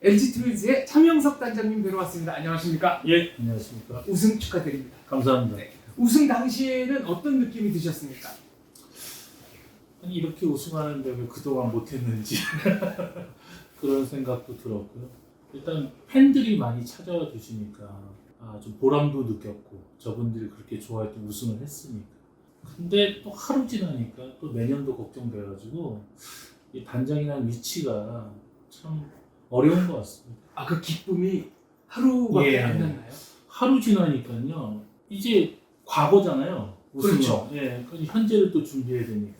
LG 트윈스의 차명석 단장님 뵈러왔습니다. 안녕하십니까? 예, 안녕하십니까. 우승 축하드립니다. 감사합니다. 네. 우승 당시에는 어떤 느낌이 드셨습니까? 아니, 이렇게 우승하는데 왜 그동안 못했는지 그런 생각도 들었고요. 일단 팬들이 많이 찾아와 주시니까 좀 보람도 느꼈고 저분들이 그렇게 좋아했던 우승을 했으니까. 근데 또 하루 지나니까 또 내년도 걱정돼가지고 이 단장이라는 위치가 참 어려운 것 같습니다. 그 기쁨이 하루밖에 예. 안 났나요? 하루 지나니까요. 이제 과거잖아요. 우승은. 그렇죠. 예, 현재를 또 준비해야 되니까.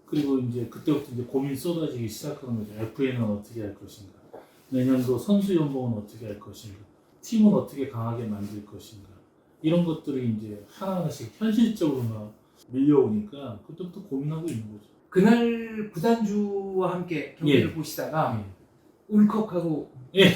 그리고 이제 그때부터 이제 고민 쏟아지기 시작하는 거죠. FA는 어떻게 할 것인가, 내년도 선수 연봉은 어떻게 할 것인가, 팀은 어떻게 강하게 만들 것인가, 이런 것들이 이제 하나하나씩 현실적으로 막 밀려오니까 그때부터 고민하고 있는 거죠. 그날 구단주와 함께 경기를 예. 보시다가 예. 울컥하고 예.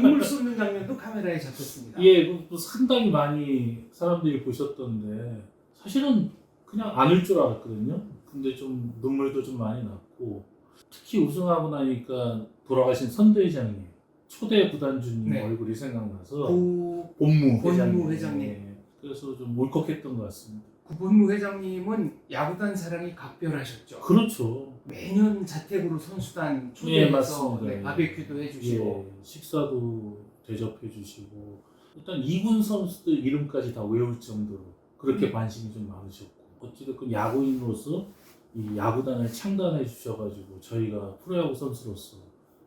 눈물 쏟는 장면도 카메라에 잡혔습니다. 예, 그것도 상당히 많이 사람들이 보셨던데 사실은 그냥 안 울 줄 알았거든요. 근데 좀 눈물도 좀 많이 났고, 특히 우승하고 나니까 돌아가신 선대회장님, 초대 구단주님 네. 얼굴이 생각나서 본무 본무 회장님. 예, 그래서 좀 울컥했던 것 같습니다. 그 본무 회장님은 야구단 사랑이 각별하셨죠. 그렇죠. 매년 자택으로 선수단 예, 초대해서 맞습니다. 바베큐도 해주시고. 예, 식사도 대접해 주시고, 일단 2군 선수들 이름까지 다 외울 정도로 그렇게 관심이 좀 많으셨고, 어찌됐건 야구인으로서 이 야구단을 창단해 주셔가지고 저희가 프로야구 선수로서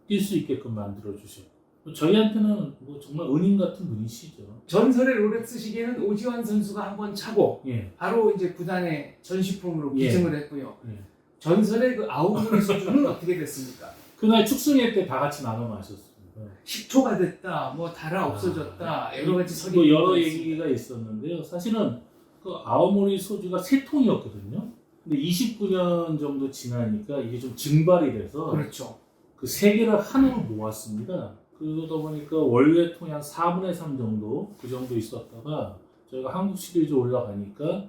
뛸 수 있게끔 만들어 주셨고, 저희한테는 뭐 정말 은인 같은 분이시죠. 전설의 롤렉스 시계는 오지환 선수가 한번 차고 예, 바로 이제 구단의 전시품으로 예. 기증을 했고요. 예. 전설의 그 아우무리 소주는 어떻게 됐습니까? 그날 축승회 때 다 같이 나눠 마셨습니다. 10초가 됐다, 뭐 달아 없어졌다, 여러 가지 설이 뭐 여러 있습니다. 얘기가 있었는데요. 사실은 그 아오모리 소주가 3통이었거든요. 근데 29년 정도 지나니까 이게 좀 증발이 돼서 그렇죠. 그 3개를 하나로 모았습니다. 그러다 보니까 원래 통이 한 4분의 3 정도 그 정도 있었다가 저희가 한국 시리즈 올라가니까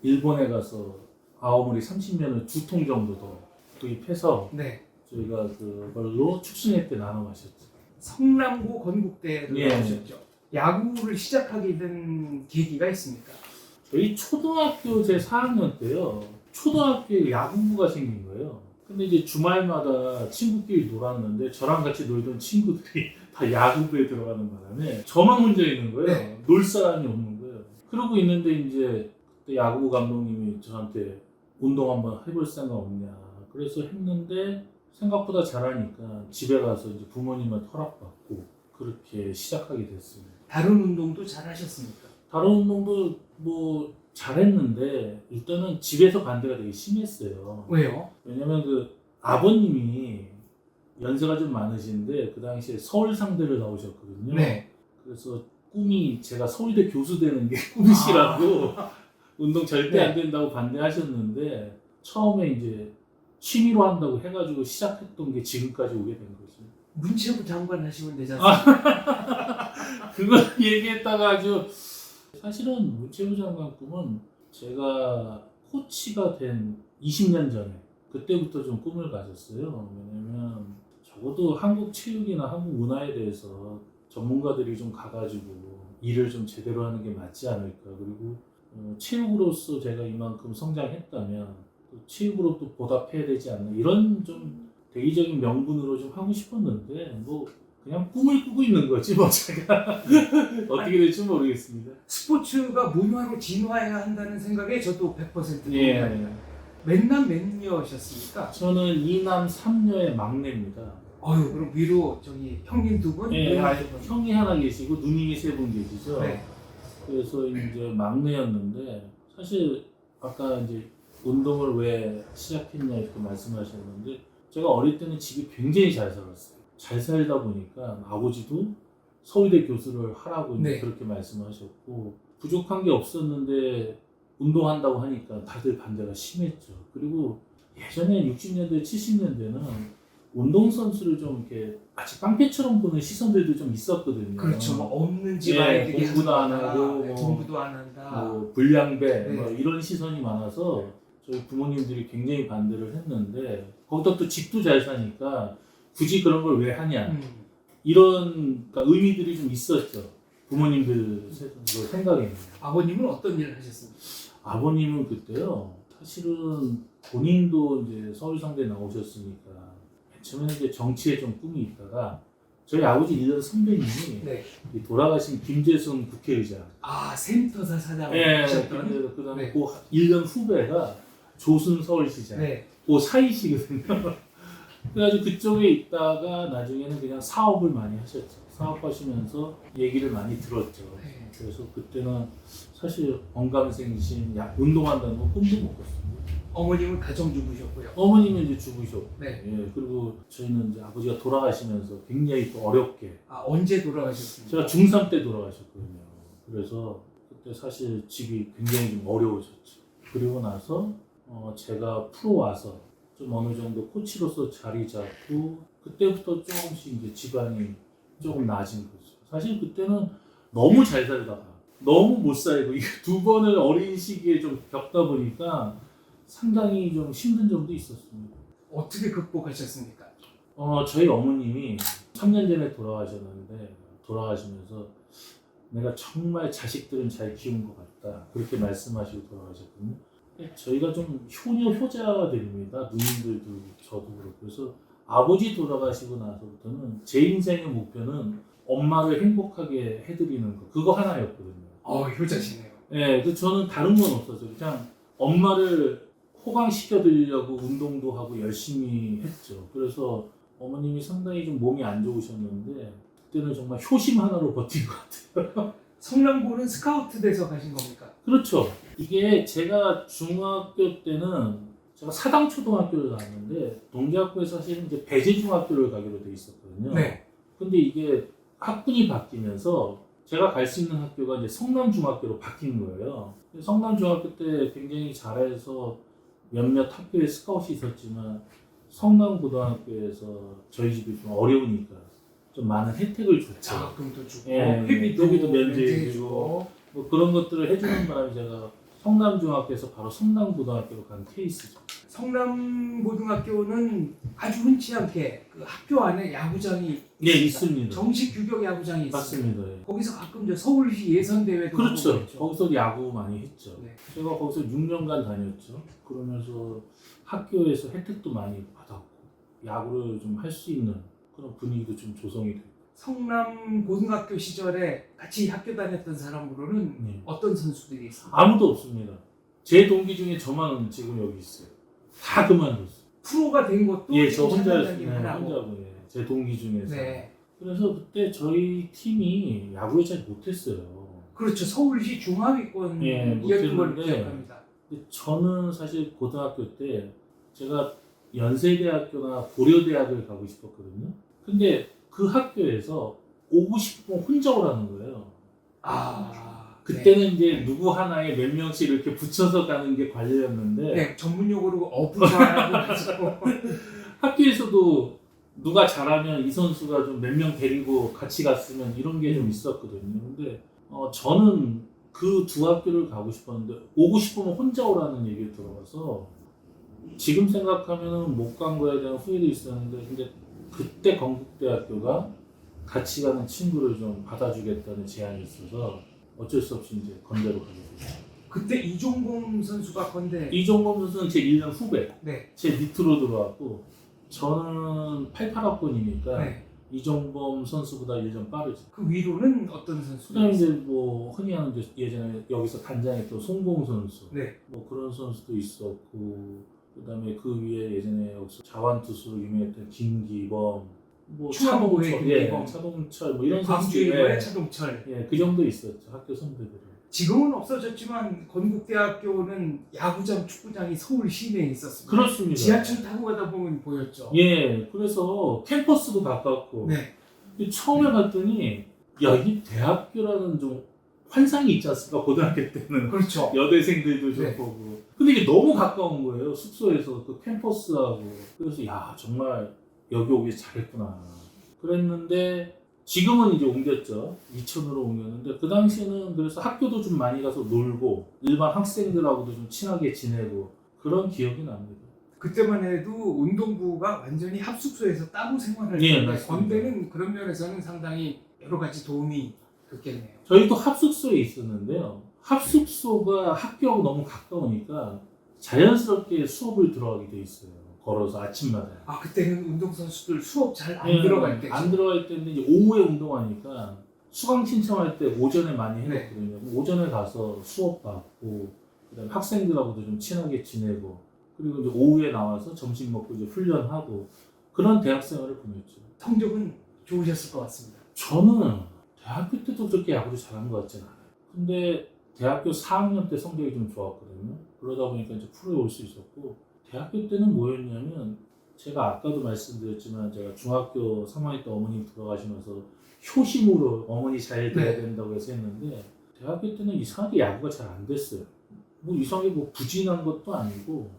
일본에 가서 아오모리 30년을 2통 정도 더 구입해서 네. 저희가 그걸로 축승회 때 나눠 마셨죠. 성남고 건국대를 예. 나오셨죠. 야구를 시작하게 된 계기가 있습니까? 저희 초등학교 제 4학년 때요. 초등학교에 야구부가 생긴 거예요. 근데 이제 주말마다 친구끼리 놀았는데 저랑 같이 놀던 친구들이 다 야구부에 들어가는 바람에 저만 혼자 있는 거예요. 네. 놀 사람이 없는 거예요. 그러고 있는데 이제 그때 야구부 감독님이 저한테 운동 한번 해볼 생각 없냐. 그래서 했는데 생각보다 잘하니까 집에 가서 이제 부모님한테 허락받고 그렇게 시작하게 됐습니다. 다른 운동도 잘 하셨습니까? 다른 운동도 뭐 잘했는데 일단은 집에서 반대가 되게 심했어요. 왜요? 왜냐면 그 아버님이 연세가 좀 많으신데 그 당시에 서울 상대를 나오셨거든요. 네. 그래서 꿈이 제가 서울대 교수 되는 게 꿈이시라고 운동 절대 네. 안 된다고 반대하셨는데 처음에 이제 취미로 한다고 해가지고 시작했던 게 지금까지 오게 된 거죠. 문체부 장관 하시면 되지 않습니까? 그걸 얘기했다가 아주 사실은 문체부 장관 꿈은 제가 코치가 된 20년 전에 그때부터 좀 꿈을 가졌어요. 왜냐면 적어도 한국 체육이나 한국 문화에 대해서 전문가들이 좀 가가지고 일을 좀 제대로 하는 게 맞지 않을까. 그리고 체육으로서 제가 이만큼 성장했다면 또 체육으로 또 보답해야 되지 않나. 이런 좀 대의적인 명분으로 좀 하고 싶었는데 뭐 그냥 꿈을 꾸고 있는 거지 뭐 제가 어떻게 될지 모르겠습니다. 스포츠가 문화로 진화해야 한다는 생각에 저도 100% 예. 동의합니다. 몇남 몇녀셨습니까? 저는 2남 3녀의 막내입니다. 그럼 위로 저기 형님 두 분? 예, 누나 두 분? 형이 하나 계시고 누님이 3분 계시죠. 네. 그래서 이제 막내였는데 사실 아까 이제 운동을 왜 시작했냐 이렇게 말씀하셨는데 제가 어릴 때는 집이 굉장히 잘 살았어요. 잘 살다 보니까 아버지도 서울대 교수를 하라고 이제 네. 그렇게 말씀하셨고 부족한 게 없었는데 운동한다고 하니까 다들 반대가 심했죠. 그리고 예전에 60년대, 70년대는 운동선수를 좀 이렇게 마치 깡패처럼 보는 시선들도 좀 있었거든요. 그렇죠. 뭐 없는 집 예, 아이들이 공부도 안 한다. 하고 네, 뭐, 공부도 안 한다. 뭐 불량배 네. 뭐 이런 시선이 많아서 저희 부모님들이 굉장히 반대를 했는데 거기다 또 집도 잘 사니까 굳이 그런 걸 왜 하냐. 음. 이런 그러니까 의미들이 좀 있었죠. 부모님들 생각에는. 아버님은 어떤 일을 하셨습니까? 아버님은 그때요. 사실은 본인도 이제 서울상대 나오셨으니까 맨 처음에는 이제 정치에 좀 꿈이 있다가 저희 아버지 1년 선배님이 네. 이 돌아가신 김재승 국회의장. 아, 센터사 사장 예, 하셨던. 그다음에 네. 그 1년 후배가 조순 서울시장. 네. 그 사이시거든요. 그래가지고 그쪽에 있다가 나중에는 그냥 사업을 많이 하셨죠. 사업하시면서 얘기를 많이 들었죠. 네. 그래서 그때는 사실 언감생심, 운동한다는 건 꿈도 못 꿨습니다. 어머님은 가정주부셨고요. 어머님은 이제 죽으셨고, 네. 예, 그리고 저희는 이제 아버지가 돌아가시면서 굉장히 또 어렵게, 아, 언제 돌아가셨습니까? 제가 중3 때 돌아가셨거든요. 그래서 그때 사실 집이 굉장히 좀 어려우셨죠. 그리고 나서 제가 프로 와서 좀 어느 정도 코치로서 자리 잡고 그때부터 조금씩 이제 집안이 조금 나아진 거죠. 사실 그때는 너무 잘 살다가 너무 못 살고 이게 두 번을 어린 시기에 좀 겪다 보니까 상당히 좀 힘든 점도 있었습니다. 어떻게 극복하셨습니까? 저희 어머님이 3년 전에 돌아가셨는데 돌아가시면서 내가 정말 자식들은 잘 키운 것 같다 그렇게 말씀하시고 돌아가셨거든요. 저희가 좀 효녀효자들입니다. 누님들도 저도 그렇고. 그래서 아버지 돌아가시고 나서부터는 제 인생의 목표는 엄마를 행복하게 해드리는 거 그거 하나였거든요. 효자시네요. 예, 그 저는 다른 건 없었어요. 그냥 엄마를 호강시켜드리려고 운동도 하고 열심히 했죠. 그래서 어머님이 상당히 좀 몸이 안 좋으셨는데 그때는 정말 효심 하나로 버틴 것 같아요. 성남고는 스카우트 돼서 가신 겁니까? 그렇죠. 이게 제가 중학교 때는 제가 사당초등학교를 나왔는데 동계학교에서 사실은 이제 배재중학교를 가기로 돼 있었거든요. 네. 근데 이게 학군이 바뀌면서 제가 갈 수 있는 학교가 이제 성남중학교로 바뀐 거예요. 성남중학교 때 굉장히 잘해서 몇몇 학교에 스카웃이 있었지만 성남고등학교에서 저희 집이 좀 어려우니까 좀 많은 혜택을 줬죠. 장학금도 주고 예, 회비도 면제해주고 뭐 그런 것들을 해주는 바람에 제가 성남중학교에서 바로 성남고등학교로 간 케이스죠. 성남고등학교는 아주 흔치 않게 그 학교 안에 야구장이 예, 있습니다. 정식 규격 야구장이 있습니다. 맞습니다. 예. 거기서 가끔 서울시 예선대회도 그렇죠. 하고 그랬죠. 거기서 야구 많이 했죠. 네. 제가 거기서 6년간 다녔죠. 그러면서 학교에서 혜택도 많이 받았고 야구를 좀 할 수 있는 그런 분위기도 좀 조성이 됐고. 성남고등학교 시절에 같이 학교 다녔던 사람으로는 네. 어떤 선수들이 있습니까? 아무도 없습니다. 제 동기 중에 저만 지금 여기 있어요. 다 그만뒀어요. 프로가 된 것도 예, 저 혼자 장단장님 하나고. 혼자고 예, 제 동기 중에서. 네. 그래서 그때 저희 팀이 야구를 잘 못했어요. 그렇죠. 서울시 중하위권 예, 이었던 걸 못했는데 기억합니다. 근데 저는 사실 고등학교 때 제가 연세대학교나 고려대학을 가고 싶었거든요. 근데 그 학교에서 오고 싶으면 혼자 오라는 거예요. 그때는 이제 누구 하나에 몇 명씩 이렇게 붙여서 가는 게 관례였는데 네, 전문 용어로 어부사라고 하시고 학교에서도 누가 잘하면 이 선수가 좀 몇 명 데리고 같이 갔으면 이런 게 좀 있었거든요. 근데 저는 그 두 학교를 가고 싶었는데 오고 싶으면 혼자 오라는 얘기를 들어가서 지금 생각하면 못 간 거에 대한 후회도 있었는데 근데 그때 건국대학교가 같이 가는 친구를 좀 받아주겠다는 제안이 있어서 어쩔 수 없이 이제 건대로 가게 됐어요. 그때 이종범 선수가 건대. 이종범 선수는 제 1년 후배, 네. 제 밑으로 들어왔고 저는 88학번이니까 네. 이종범 선수보다 1년 빠르죠. 그 위로는 어떤 선수? 그다음에 이제 뭐 흔히 하는 이제 예전에 여기서 단장했던 송공 선수, 네. 뭐 그런 선수도 있었고, 그다음에 그 위에 예전에 여기서 자완투수로 유명했던 김기범, 뭐 충암고의 차동철, 김기범. 차동철 뭐 이런 광주일보의 선수들, 차동철. 예, 그 정도 있었죠 학교 선배들은. 지금은 없어졌지만 건국대학교는 야구장, 축구장이 서울 시내에 있었습니다. 그렇습니다. 지하철 타고 가다 보면 보였죠. 예, 그래서 캠퍼스도 가깝고. 네. 근데 처음에 봤더니 야, 이게 대학교라는 좀 환상이 있지 않습니까? 고등학교 때는 그렇죠. 여대생들도 좀 네. 보고. 근데 이게 너무 가까운 거예요. 숙소에서 그 캠퍼스하고. 그래서 야, 정말 여기 오길 잘했구나. 그랬는데 지금은 이제 옮겼죠. 이천으로 옮겼는데 그 당시에는 그래서 학교도 좀 많이 가서 놀고 일반 학생들하고도 좀 친하게 지내고 그런 기억이 납니다. 그때만 해도 운동부가 완전히 합숙소에서 따로 생활을 예, 했는데 맞습니다. 건대는 그런 면에서는 상당히 여러 가지 도움이 됐겠네요. 저희도 합숙소에 있었는데요. 합숙소가 학교하고 너무 가까우니까 자연스럽게 수업을 들어가게 돼 있어요. 걸어서 아침마다. 아 그때는 운동선수들 수업 잘 안 예, 들어갈 때죠. 안 들어갈 때인데 이제 오후에 운동하니까 수강 신청할 때 오전에 많이 네. 해놓거든요. 오전에 가서 수업 받고 그다음에 학생들하고도 좀 친하게 지내고 그리고 이제 오후에 나와서 점심 먹고 이제 훈련하고 그런 대학생활을 보냈죠. 성적은 좋으셨을 것 같습니다. 저는 대학교 때도 그렇게 야구를 잘한 것 같지는 않아요. 근데 대학교 4학년 때 성적이 좀 좋았거든요. 그러다 보니까 이제 프로에 올 수 있었고 대학교 때는 뭐였냐면 제가 아까도 말씀드렸지만 제가 중학교 3학년 때 어머님 돌아가시면서 효심으로 어머니 잘 돼야 네. 된다고 해서 했는데 대학교 때는 이상하게 야구가 잘 안 됐어요. 뭐 이상하게 뭐 부진한 것도 아니고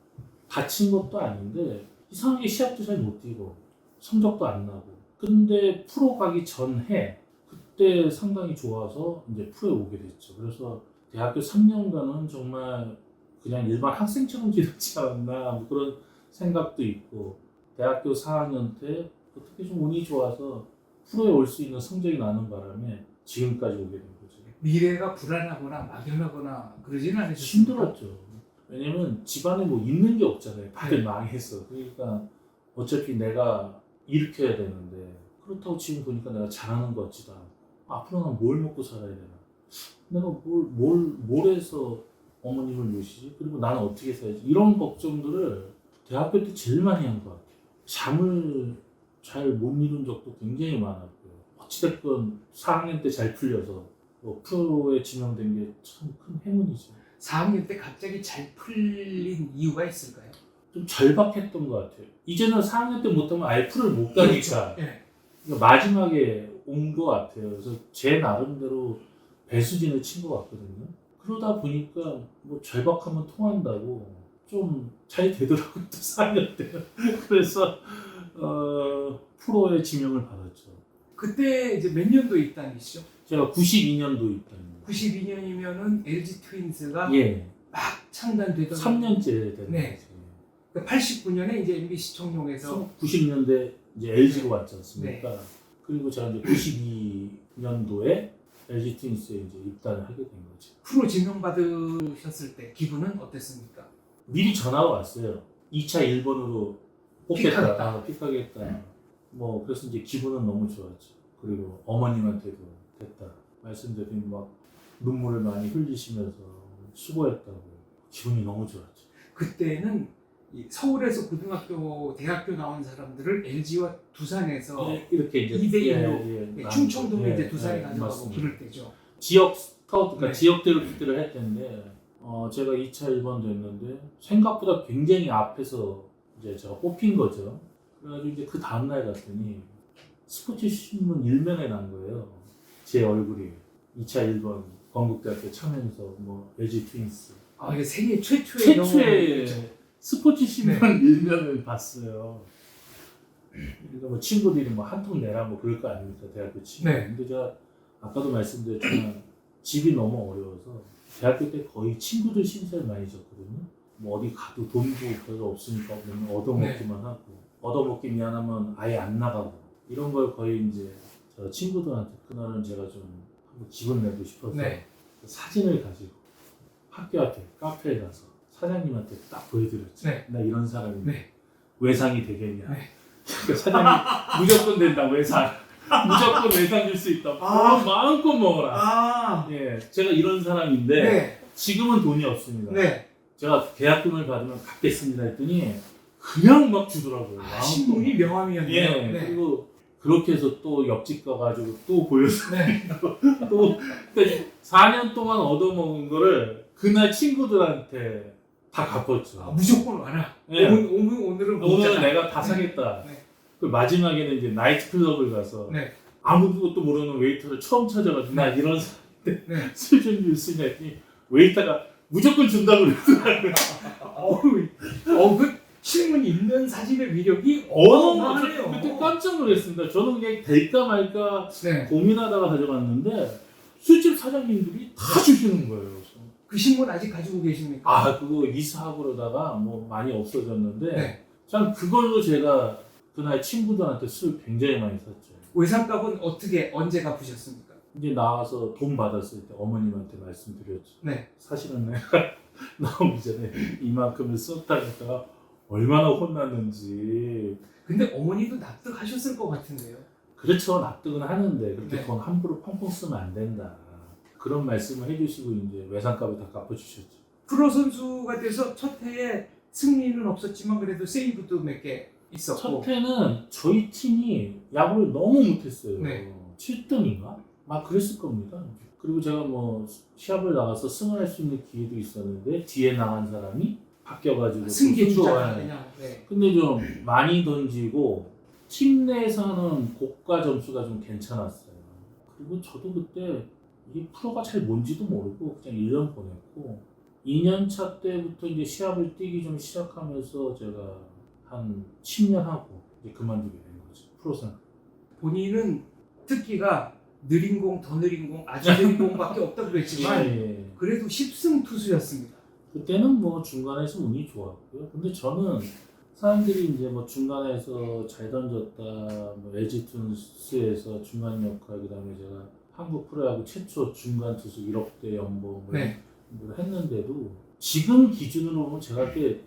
다친 것도 아닌데 이상하게 시합도 잘 못 뛰고 성적도 안 나고 근데 프로 가기 전해 그때 상당히 좋아서 이제 프로에 오게 됐죠. 그래서 대학교 3년간은 정말 그냥 일반 학생처럼 지냈지 않았나 뭐 그런 생각도 있고 대학교 4학년 때 어떻게 좀 운이 좋아서 프로에 올 수 있는 성적이 나는 바람에 지금까지 오게 된 거죠. 미래가 불안하거나 막연하거나 그러지는 않으셨습니까? 힘들었죠. 왜냐면 집안에 뭐 있는 게 없잖아요. 다들 네. 망했어. 그러니까 어차피 내가 일으켜야 되는데 그렇다고 지금 보니까 내가 잘하는 것 같지도 않고 앞으로 난 뭘 먹고 살아야 되나 내가 뭘 해서 어머님을 모시지 그리고 나는 어떻게 살지 이런 걱정들을 대학교 때 제일 많이 한 것 같아요. 잠을 잘 못 이룬 적도 굉장히 많았고요. 어찌됐건 4학년 때 잘 풀려서 뭐 프로에 지명된 게 참 큰 행운이죠. 4학년 때 갑자기 잘 풀린 이유가 있을까요? 좀 절박했던 것 같아요. 이제는 4학년 때 못하면 아예 프로를 못 가니까 네. 그러니까 마지막에 온 것 같아요. 그래서 제 나름대로 배수진을 친 것 같거든요. 그러다 보니까 뭐 절박하면 통한다고 좀 잘 되더라고요. 또 4학년 때. 그래서 프로에 지명을 받았죠. 그때 이제 몇 년도 입단이시죠? 제가 92년도 입단입니다. 92년이면은 LG 트윈스가 예, 막 창단되던 3년째 되는 네. 거죠. 89년에 이제 MBC 청룡에서 90년대 이제 LG로 왔지 않습니까? 네. 그리고 제가 이제 92년도에 LG 트윈스에 이제 입단을 하게 된 거죠. 프로 지명받으셨을 때 기분은 어땠습니까? 미리 전화가 왔어요. 2차 1번으로 픽하겠다. 픽하겠다. 뭐 그래서 이제 기분은 너무 좋았죠. 그리고 어머님한테도 됐다. 말씀드린 막 눈물을 많이 흘리시면서 수고했다고 기분이 너무 좋았죠. 그때는 이 서울에서 고등학교, 대학교 나온 사람들을 LG와 두산에서 이렇게 이제 2대1로 충청도에 이제 두산이 가져가고 맞습니다. 그럴 때죠. 지역 스카우트, 그러니까 네. 지역대로 픽들을 했는데 제가 2차 1번 됐는데 생각보다 굉장히 앞에서 이제 제가 뽑힌 거죠. 그래가지고 이제 그 다음날 갔더니 스포츠 신문 1면에 난 거예요. 제 얼굴이 2차 1번 건국대학교 차면서 뭐 LG 트윈스 아, 이게 세계 최초의 경우죠. 스포츠 신문 네. 1면을 봤어요. 그러니까 뭐 친구들이 뭐 한 통 내라 뭐 그럴 거 아닙니까 대학교 친구. 네. 근데 제가 아까도 말씀드렸지만 집이 너무 어려워서 대학교 때 거의 친구들 신세를 많이 졌거든요. 뭐 어디 가도 돈도 별로 없으니까 맨날 얻어먹기만 하고 얻어먹기 미안하면 아예 안 나가고 이런 걸 거의 이제 저 친구들한테 그날은 제가 좀 한번 기분 내고 싶어서 네. 사진을 가지고 학교 앞에 카페에 가서 사장님한테 딱 보여드렸죠. 네. 나 이런 사람인데 네. 외상이 되겠냐. 네. 그러니까 사장님 무조건 된다 외상. 무조건 외상 줄 수 있다. 아. 마음껏 먹어라. 아, 예, 제가 이런 사람인데 네. 지금은 돈이 없습니다. 네. 제가 계약금을 받으면 갚겠습니다 했더니 그냥 막 주더라고요. 아, 신문이 명함이었네요. 예, 네. 그리고 그렇게 해서 또 옆집 가가지고 또 보여서 네. 또 그러니까 4년 동안 얻어먹은 거를 그날 친구들한테 다 갚았죠. 아, 무조건 와라. 예. 오늘은 오늘 먹자. 내가 다 사겠다. 네. 그 마지막에는 이제 나이트클럽을 가서 네. 아무것도 모르는 웨이터를 처음 찾아가지고 나 이런 사람인데 네. 술 좀 줄 수 있냐 했더니 웨이터가 무조건 준다고 그러더라고요. 그 신문 읽는 사진의 위력이 그때 어마어마하네요. 깜짝 놀랐습니다. 저는 그냥 될까 말까 네. 고민하다가 가져갔는데 술집 사장님들이 다 주시는 거예요. 그래서 그 신문 아직 가지고 계십니까? 아 그거 이사하고로다가 뭐 많이 없어졌는데 네. 참 그걸로 제가 그날 친구들한테 술 굉장히 많이 샀죠. 외상값은 어떻게 언제 갚으셨습니까? 이제 나와서 돈 받았을 때 어머님한테 말씀드렸죠. 네. 사실은 내가 나오기 전에 이만큼을 썼다니까 얼마나 혼났는지. 근데 어머니도 납득하셨을 것 같은데요. 그렇죠. 납득은 하는데 그렇게 네. 돈 함부로 펑펑 쓰면 안 된다. 그런 말씀을 해주시고 이제 외상값을 다 갚아주셨죠. 프로 선수가 돼서 첫 해에 승리는 없었지만 그래도 세이브도 몇 개 있었고. 첫 해는 저희 팀이 야구를 너무 못했어요. 네. 7등인가? 막 그랬을 겁니다. 그리고 제가 뭐 시합을 나가서 승을 할 수 있는 기회도 있었는데 뒤에 나간 사람이 바뀌어가지고 승기 또 주자가 승부가- 그냥. 네. 근데 좀 많이 던지고 팀 내에서는 고가 점수가 좀 괜찮았어요. 그리고 저도 그때 이게 프로가 잘 뭔지도 모르고 그냥 1년 보냈고 2년차 때부터 이제 시합을 뛰기 좀 시작하면서 제가 한 10년 하고 이제 그만두게 된 거죠. 프로생활. 본인은 특기가 느린 공, 더 느린 공, 아주 느린 공밖에 없다고 그랬지만 예. 그래도 10승 투수였습니다. 그때는 뭐 중간에서 운이 좋았고요. 근데 저는 사람들이 이제 뭐 중간에서 잘 던졌다, 뭐 LG 트윈스에서 중간 역할, 그다음에 제가 한국 프로야구 최초 중간 투수 1억대 연봉을 네. 했는데도 지금 기준으로 보면 제가 꽤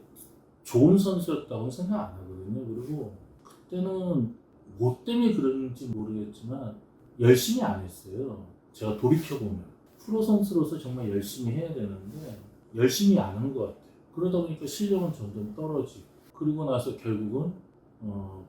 좋은 선수였다고 생각 안 하거든요. 그리고 그때는 뭐 때문에 그런지 모르겠지만 열심히 안 했어요. 제가 돌이켜보면 프로 선수로서 정말 열심히 해야 되는데 열심히 안 한 것 같아요. 그러다 보니까 실력은 점점 떨어지고 그리고 나서 결국은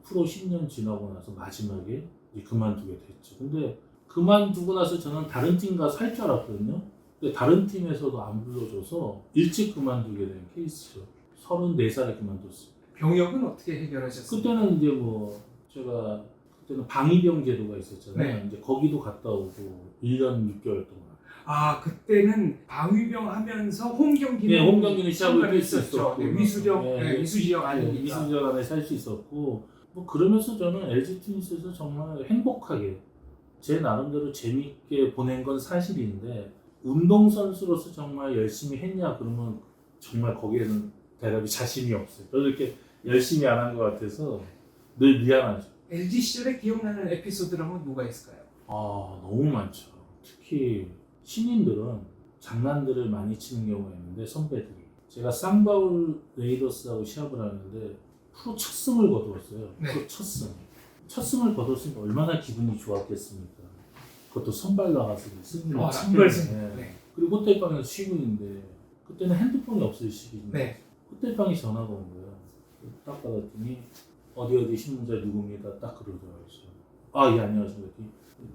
프로 10년 지나고 나서 마지막에 이제 그만두게 됐죠. 근데 그만두고 나서 저는 다른 팀 가서 할 줄 알았거든요. 근데 다른 팀에서도 안 불러줘서 일찍 그만두게 된 케이스죠. 34살에 그만뒀어요. 병역은 어떻게 해결하셨습니까? 그때는 이제 뭐 제가 그때는 방위병 제도가 있었잖아요. 네. 이제 거기도 갔다 오고 1년 6개월 동안. 아, 그때는 방위병 하면서 홈 경기는 네, 홈 경기는 시합을 뛸 수 있었죠. 있었고, 네, 위수령, 네, 네, 위수지역 아니니까. 위수지역 안에 살 수 있었고, 뭐 그러면서 저는 LG 트윈스에서 정말 행복하게 제 나름대로 재밌게 보낸 건 사실인데 운동 선수로서 정말 열심히 했냐 그러면 정말 거기에는 대답이 자신이 없어요. 저도 이렇게 열심히 안 한 것 같아서 늘 미안하죠. LG 시절에 기억나는 에피소드라면 뭐가 있을까요? 아 너무 많죠. 특히 신인들은 장난들을 많이 치는 경우가 있는데 선배들이 제가 쌍바울 레이더스하고 시합을 하는데 프로 첫 승을 거두었어요. 네. 프로 첫 승. 첫 승을 거뒀으니까 얼마나 기분이 좋았겠습니까. 그것도 선발 나가서 승리를 선발승. 네. 네. 그리고 호텔방에서 쉬고 있는데 그때는 핸드폰이 없을 시기인데 네. 호텔방에 전화가 온 거예요. 딱 받았더니 어디 신문자 누굽니다. 딱 그러더라고요. 아, 예, 안녕하십니까.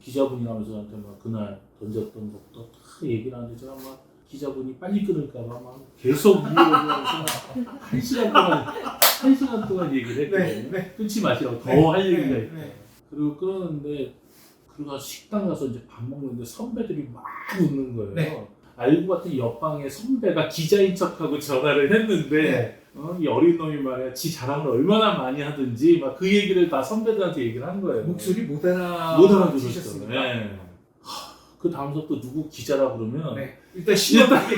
기자분이라면서 저한테 막 그날 던졌던 것도 다 얘기를 하는데 제가 막 기자분이 빨리 끊을까봐 막 계속 이어가면서 한 시간 동안 얘기를 했거든요. 네. 네. 끊지 마시라고 더 네. 할 얘기가 네. 있고. 네. 그리고 끊었는데 그리고 가서 식당 가서 이제 밥 먹는데 선배들이 막 웃는 거예요. 네. 알고 봤더니 옆방에 선배가 기자인 척하고 전화를 했는데 네. 이 어린 놈이 말이야 지 자랑을 얼마나 많이 하든지 막 그 얘기를 다 선배들한테 얘기를 한 거예요. 목소리 못 못 알아들었죠. 알아들으셨습니까? 네. 그 다음부터 또 누구 기자라 그러면 네. 일단 시원하게.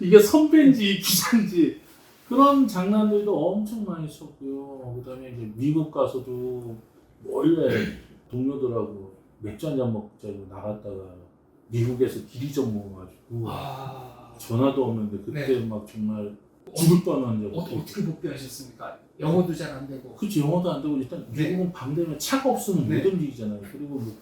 이게 선배인지 기자인지 그런 장난들도 엄청 많이 쳤고요. 그다음에 이제 미국 가서도 원래 동료들하고 맥주 한잔 먹자고 나갔다가 미국에서 길이 좀 먹어가지고 전화도 없는데 그때 네. 막 정말 죽을 뻔한 적 어떻게 복귀하셨습니까? 영어도 잘 안 되고. 그치 영어도 안 되고 일단 네. 미국은 밤 되면 차가 없으면 네. 못 움직이잖아요. 그리고 뭐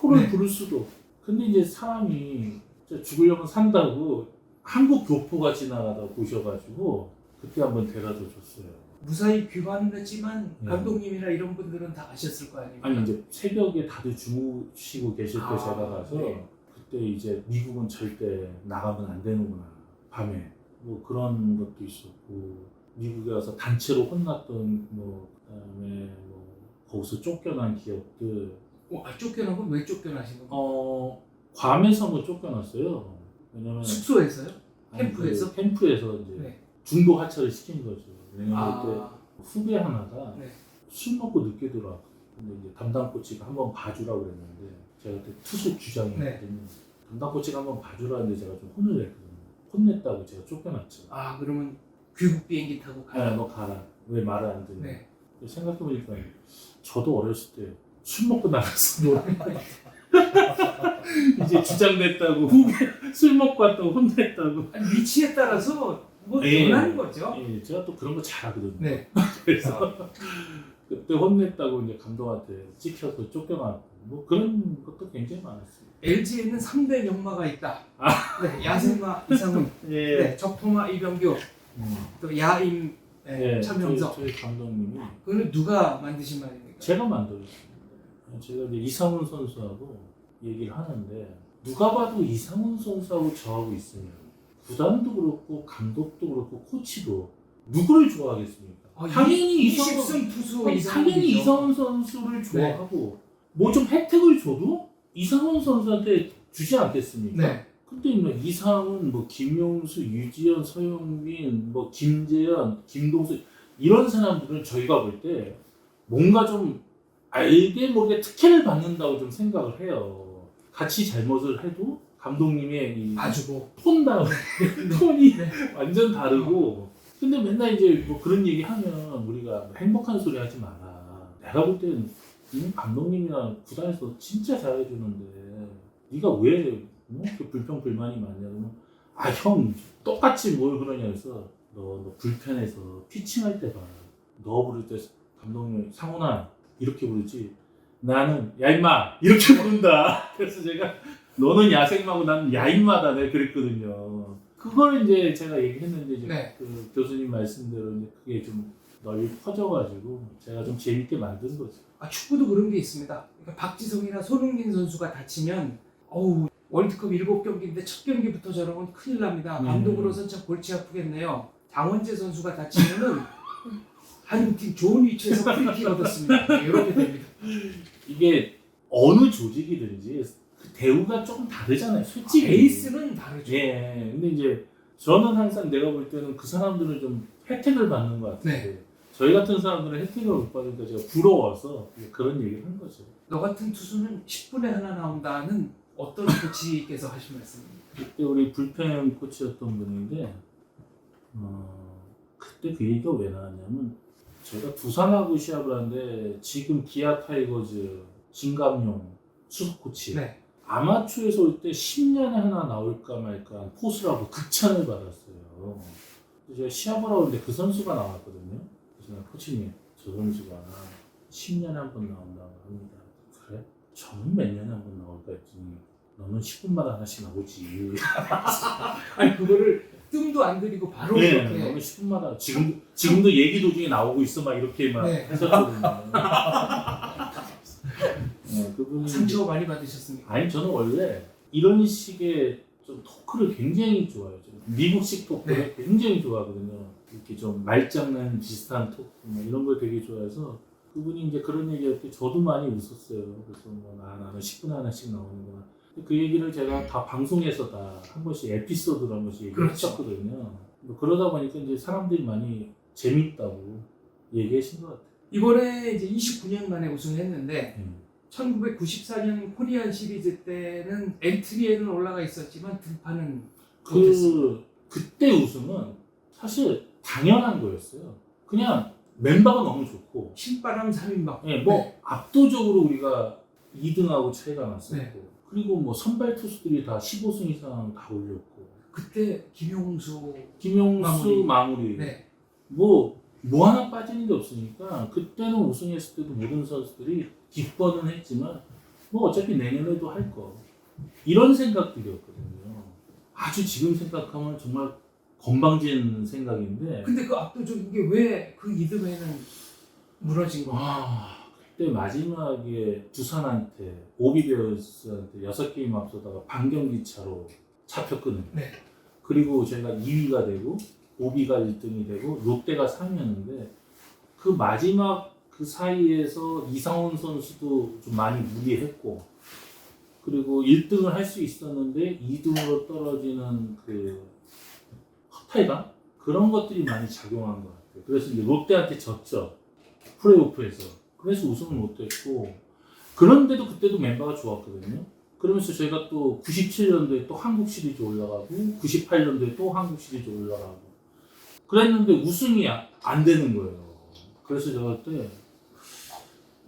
콜을 네. 부를 수도. 근데 이제 사람이 진짜 죽으려면 산다고 한국 교포가 지나가다 보셔가지고 그때 한번 데려다 줬어요. 무사히 귀환은 했지만 네. 감독님이나 이런 분들은 다 아셨을 거 아닙니까? 아니 이제 새벽에 다들 주무시고 계실 때 제가 가서 네. 그때 이제 미국은 절대 나가면 안 되는구나 밤에 뭐 그런 것도 있었고 미국에 가서 단체로 혼났던 뭐 그다음에 뭐 거기서 쫓겨난 기억들 쫓겨난 건 왜 쫓겨나신 건가요? 괌에서 뭐 쫓겨났어요. 왜냐면 숙소에서요? 아니, 캠프에서? 캠프에서 이제 네. 중도 하차를 시킨 거죠. 왜냐면 그때 아, 후배 하나가 네. 술 먹고 늦게 들어왔고 근데 이제 담당 코치가 한번 봐주라고 그랬는데 제가 그때 투수 주장이었거든요. 담당 코치가 한번 봐주라는데 제가 좀 혼을 냈거든요. 혼냈다고 제가 쫓겨났죠. 아 그러면 귀국 비행기 타고 가요. 너 가라. 왜 말을 안 듣냐. 네. 생각해보니까 저도 어렸을 때 술 먹고 나가서 노래 이제 주장됐다고 후배 술 먹고 왔다고 혼냈다고. 아니, 위치에 따라서 뭐 예. 변하는 거죠. 예, 제가 또 그런 거 잘하거든요. 네. 그래서 그때 혼냈다고 이제 감독한테 찍혀서 쫓겨나고 뭐 그런 것도 굉장히 많았어요. LG에는 3대 명마가 있다. 아. 네, 야생마 이상훈, 예. 네, 적토마 이병규, 또 야임 예, 차명석. 저희 감독님이 그거는 누가 만드신 말입니까? 제가 만들었습니다. 제가 이제 이상훈 선수하고 얘기를 하는데 누가 봐도 이상훈 선수하고 저하고 있으면 구단도 그렇고 감독도 그렇고 코치도 누구를 좋아하겠습니까? 당연히 이상훈 20승 투수 당연히 이상훈 선수를 좋아하고 뭐 좀 혜택을 줘도 이상훈 선수한테 주지 않겠습니까? 네. 근데 뭐 이상훈, 뭐 김용수, 유지현, 서영민, 뭐 김재현, 김동수 이런 사람들은 저희가 볼 때 뭔가 좀 알게 모르게 특혜를 받는다고 좀 생각을 해요. 같이 잘못을 해도 감독님의 이 봐주고 톤이 네. 완전 다르고. 근데 맨날 이제 뭐 그런 얘기 하면 우리가 행복한 소리 하지 마라. 내가 볼 때는 감독님이랑 구단에서 진짜 잘해주는데 네가 왜 이렇게 불평 불만이 많냐 그러면 아 형 똑같이 뭘 그러냐 해서 너 불편해서 피칭할 때 봐. 너 부를 때 감독님 상훈아 이렇게 부르지 나는 야 임마 이렇게 부른다. 그래서 제가 너는 야생마고 나는 야임마다 내가 그랬거든요. 그걸 이제 제가 얘기했는데 이제 네. 그 교수님 말씀대로 이제 그게 좀 널리 퍼져가지고 제가 좀 재밌게 만든 거죠. 아, 축구도 그런 게 있습니다. 그러니까 박지성이나 손흥민 선수가 다치면 어우 월드컵 7경기인데 첫 경기부터 저러면 큰일 납니다. 감독으로서는 참 골치 아프겠네요. 장원재 선수가 다치면은 한팀 좋은 위치에서 프리킥 얻었습니다. 이렇게 됩니다. 이게 어느 조직이든지 그 대우가 조금 다르잖아요. 솔직히. 베이스는 다르죠. 예. 근데 이제 저는 항상 내가 볼 때는 그 사람들은 좀 혜택을 받는 것 같아요. 네. 저희 같은 사람들은 혜택을 못 받으니까 제가 부러워서 그런 얘기를 한 거죠. 너 같은 투수는 10분에 하나 나온다는 어떤 코치께서 하신 말씀입니다. 그때 우리 불펜 코치였던 분인데 그때 그 얘기가 왜 나왔냐면 제가 두산하고 시합을 하는데 지금 기아 타이거즈 진감용 수석 코치 네. 아마추어에서 올 때 10년에 하나 나올까 말까 한 포수라고 극찬을 받았어요. 제가 시합을 하고 있는데 그 선수가 나왔거든요. 그래서 내가 코치님 저 선수가 10년에 한 번 나온다고 합니다. 그래? 저는 몇 년에 한 번 나올까 했더니 너는 10분마다 하나씩 나오지. 아니 그거를 뜸도 안 들이고 바로 네, 이렇게 너는 10분마다 지금도 얘기 도중에 나오고 있어 막 이렇게 막 네. 했었거든요. 네, 그분이 상처 많이 받으셨습니까? 아니 저는 원래 이런 식의 좀 토크를 굉장히 좋아해요. 좀 미국식 토크를 굉장히 좋아하거든요. 이렇게 좀 말장난 비슷한 토크 뭐 이런 걸 되게 좋아해서 그분이 이제 그런 얘기할 때 저도 많이 웃었어요. 그래서 뭐 나는 10분에 하나씩 나오는구나. 그 얘기를 제가 다 방송에서 다 한 번씩 에피소드로 한 번씩 얘기를 했었거든요. 뭐 그러다 보니까 이제 사람들이 많이 재밌다고 얘기하신 것 같아요. 이번에 이제 29년 만에 우승했는데 1994년 코리안 시리즈 때는 엔트리에는 올라가 있었지만 등판은 못했습니다. 그때 우승은 사실 당연한 거였어요. 그냥 멤버가 너무 좋고 신바람 3인방. 예, 뭐 압도적으로 우리가 2등하고 차이가 났었고 그리고 뭐 선발 투수들이 다 15승 이상 다 올렸고 그때 김용수 마무리. 네. 뭐 하나 빠지는 게 없으니까 그때는 우승했을 때도 모든 선수들이 기뻐는 했지만 뭐 어차피 내년에도 할 거 이런 생각들이었거든요. 아주 지금 생각하면 정말 건방진 생각인데 근데 그 압도적인 게 왜 그 이듬해는 무너진 건가? 그때 마지막에 두산한테 오비베어스한테 6게임 앞서다가 반경기 차로 잡혔거든요. 네. 그리고 제가 2위가 되고 오비가 1등이 되고 롯데가 3위였는데 그 마지막 그 사이에서 이상훈 선수도 좀 많이 무리했고 그리고 1등을 할 수 있었는데 2등으로 떨어지는 그 허탈감? 그런 것들이 많이 작용한 것 같아요. 그래서 이제 롯데한테 졌죠. 플레이오프에서. 그래서 우승을 못했고 그런데도 그때도 멤버가 좋았거든요. 그러면서 저희가 또 97년도에 또 한국 시리즈 올라가고 98년도에 또 한국 시리즈 올라가고 그랬는데 우승이 안 되는 거예요. 그래서 제가 그때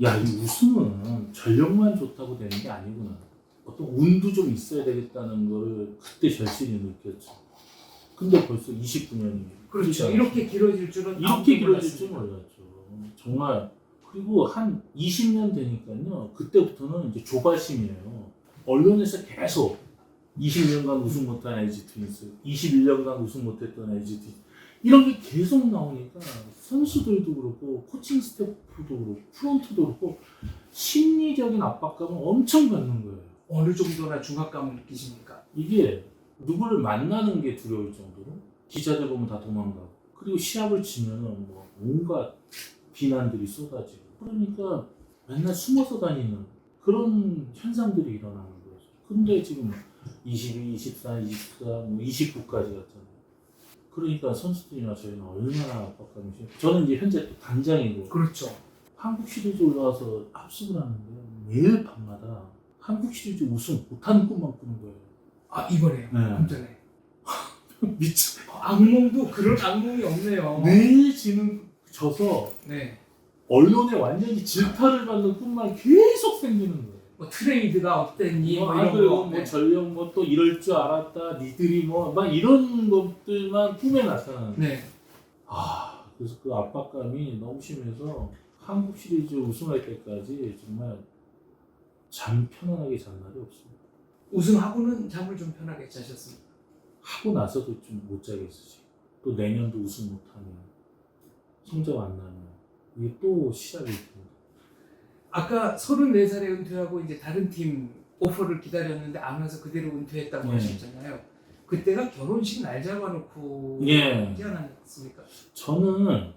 야, 이 우승은 전력만 좋다고 되는 게 아니구나. 어떤 운도 좀 있어야 되겠다는 거를 그때 절실히 느꼈죠. 근데 벌써 29년이 그렇죠. 이렇게 길어질 줄은 이렇게 길어질 줄 몰랐죠. 정말. 그리고 한 20년 되니까요. 그때부터는 이제 조바심이에요. 언론에서 계속 20년간 우승 못한 LG 트윈스, 21년간 우승 못했던 LG 트윈스 이런 게 계속 나오니까 선수들도 그렇고 코칭 스태프도 그렇고 프론트도 그렇고 심리적인 압박감을 엄청 받는 거예요. 어느 정도나 중압감을 느끼십니까? 이게 누구를 만나는 게 두려울 정도로 기자들 보면 다 도망가고 그리고 시합을 치면은 뭐 온갖 비난들이 쏟아지고 그러니까 맨날 숨어서 다니는 그런 현상들이 일어나는 거죠. 근데 지금 22, 24, 24, 뭐 29까지 갔잖아요. 그러니까 선수들이나 저희는 얼마나 압박감이 심해요. 저는 이제 현재 또 단장이고 그렇죠. 한국 시리즈 올라와서 합숙을 하는데 매일 밤마다 한국 시리즈 우승 못하는 꿈만 꾸는 거예요. 아 이번에요. 네. 좀 전에. 미쳐. 악몽도 그런 악몽이 없네요. 매일 져서 네. 언론에 완전히 질타를 받는 꿈만 계속 생기는 거예요. 뭐 트레이드가 어땠니? 뭐 이런 그리고 거. 뭐 네. 전력 뭐 또 이럴 줄 알았다. 니들이 뭐 막 이런 것들만 꿈에 나타나는. 네. 그래서 그 압박감이 너무 심해서 한국 시리즈 우승할 때까지 정말 잠 편안하게 잔 날이 없습니다. 우승하고는 잠을 좀 편하게 자셨습니다. 하고 나서도 좀 못 자겠으시. 또 내년도 우승 못하면 성적 안 나면 이게 또 시작이 됩니다. 아까 34살에 은퇴하고 이제 다른 팀 오퍼를 기다렸는데 안 와서 그대로 은퇴했다고 네. 하셨잖아요. 그때가 결혼식 날 잡아놓고 예. 하지 않았습니까? 저는